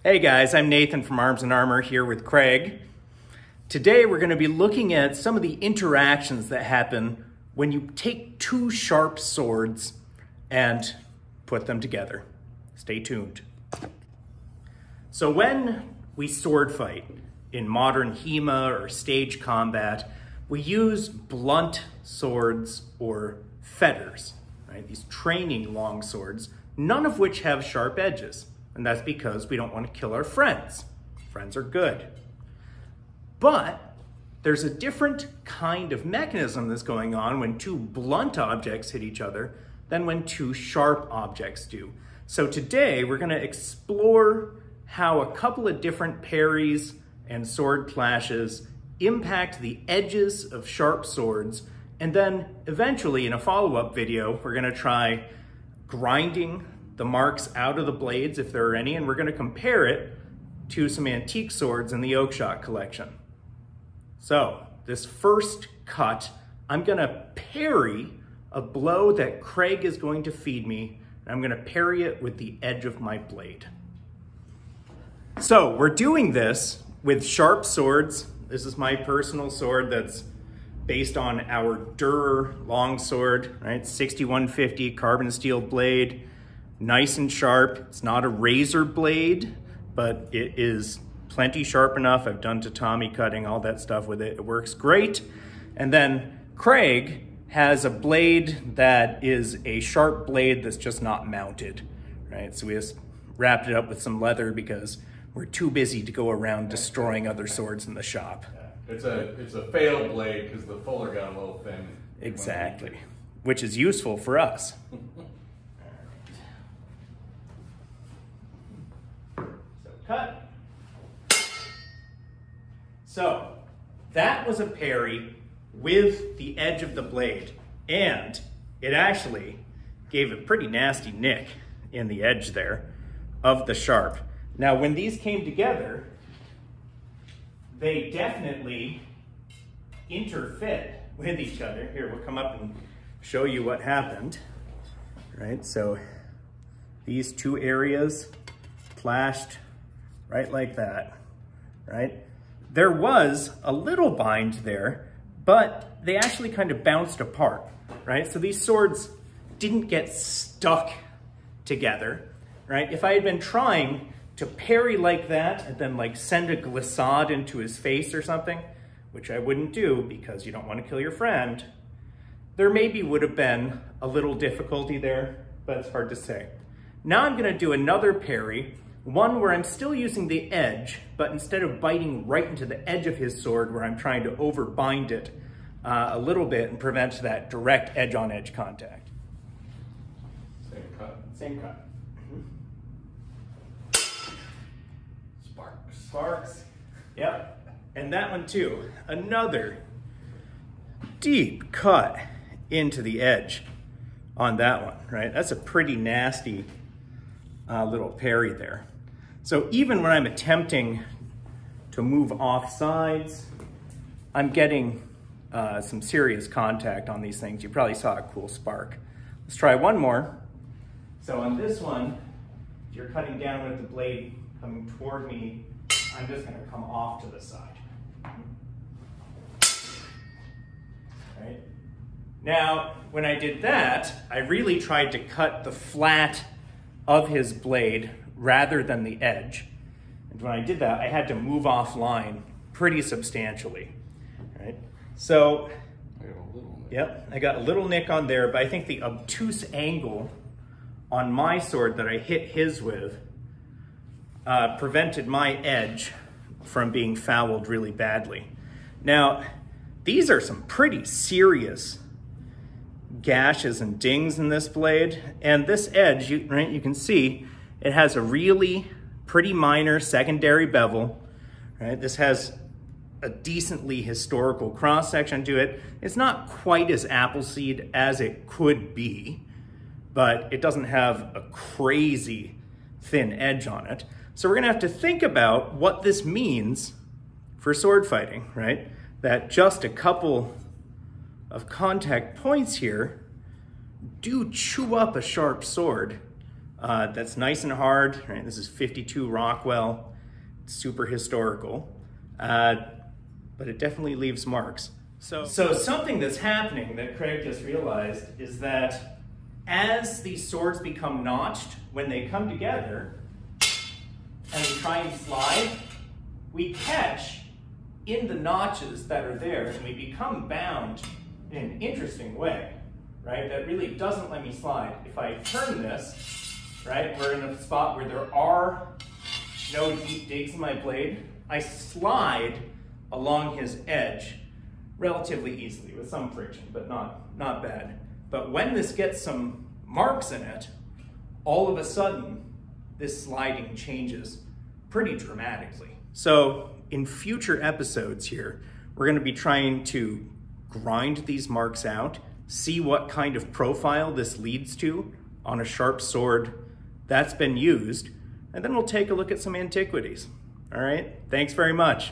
Hey guys, I'm Nathan from Arms and Armor here with Craig. Today we're going to be looking at some of the interactions that happen when you take two sharp swords and put them together. Stay tuned. So when we sword fight in modern HEMA or stage combat, we use blunt swords or fetters, right? These training long swords, none of which have sharp edges. And that's because we don't want to kill our friends. Friends are good. But there's a different kind of mechanism that's going on when two blunt objects hit each other than when two sharp objects do. So today we're going to explore how a couple of different parries and sword clashes impact the edges of sharp swords. And then eventually in a follow-up video, we're going to try grinding the marks out of the blades, if there are any, and we're going to compare it to some antique swords in the Oakshott collection. So, this first cut, I'm going to parry a blow that Craig is going to feed me, and I'm going to parry it with the edge of my blade. So, we're doing this with sharp swords. This is my personal sword that's based on our Durer longsword, right? 6150 carbon steel blade. Nice and sharp. It's not a razor blade, but it is plenty sharp enough. I've done tatami cutting, all that stuff with it. It works great. And then Craig has a blade that is a sharp blade that's just not mounted, right? So we just wrapped it up with some leather because we're too busy to go around destroying other swords in the shop. It's a failed blade because the fuller got a little thin. Exactly, which is useful for us. Cut. So that was a parry with the edge of the blade, and it actually gave a pretty nasty nick in the edge there of the sharp. Now when these came together, they definitely interfit with each other. Here, we'll come up and show you what happened. Right, so these two areas clashed right like that, right? There was a little bind there, but they actually kind of bounced apart, right? So these swords didn't get stuck together, right? If I had been trying to parry like that and then like send a glissade into his face or something, which I wouldn't do because you don't want to kill your friend, there maybe would have been a little difficulty there, but it's hard to say. Now I'm gonna do another parry, one where I'm still using the edge, but instead of biting right into the edge of his sword, where I'm trying to overbind it a little bit and prevent that direct edge-on-edge contact. Same cut. Same cut. Sparks. Sparks. Yep. And that one too. Another deep cut into the edge on that one, right? That's a pretty nasty little parry there. So even when I'm attempting to move off sides, I'm getting some serious contact on these things. You probably saw a cool spark. Let's try one more. So on this one, if you're cutting down with the blade coming toward me, I'm just gonna come off to the side. Right? Now, when I did that, I really tried to cut the flat of his blade rather than the edge. And when I did that, I had to move offline pretty substantially, right? So, I got a little nick on there, but I think the obtuse angle on my sword that I hit his with prevented my edge from being fouled really badly. Now, these are some pretty serious gashes and dings in this blade, and this edge, right, you can see it has a really pretty minor secondary bevel, right? This has a decently historical cross section to it. It's not quite as Appleseed as it could be, but it doesn't have a crazy thin edge on it. So we're gonna have to think about what this means for sword fighting, right? That just a couple of contact points here do chew up a sharp sword that's nice and hard. Right? This is 52 Rockwell, super historical, but it definitely leaves marks. So something that's happening that Craig just realized is that as these swords become notched, when they come together and we try and slide, we catch in the notches that are there and we become bound in an interesting way, right? That really doesn't let me slide. If I turn this, right, we're in a spot where there are no deep digs in my blade. I slide along his edge relatively easily with some friction, but not bad. But when this gets some marks in it, all of a sudden, this sliding changes pretty dramatically. So in future episodes here, we're going to be trying to grind these marks out, see what kind of profile this leads to on a sharp sword that's been used, and then we'll take a look at some antiquities. All right, thanks very much.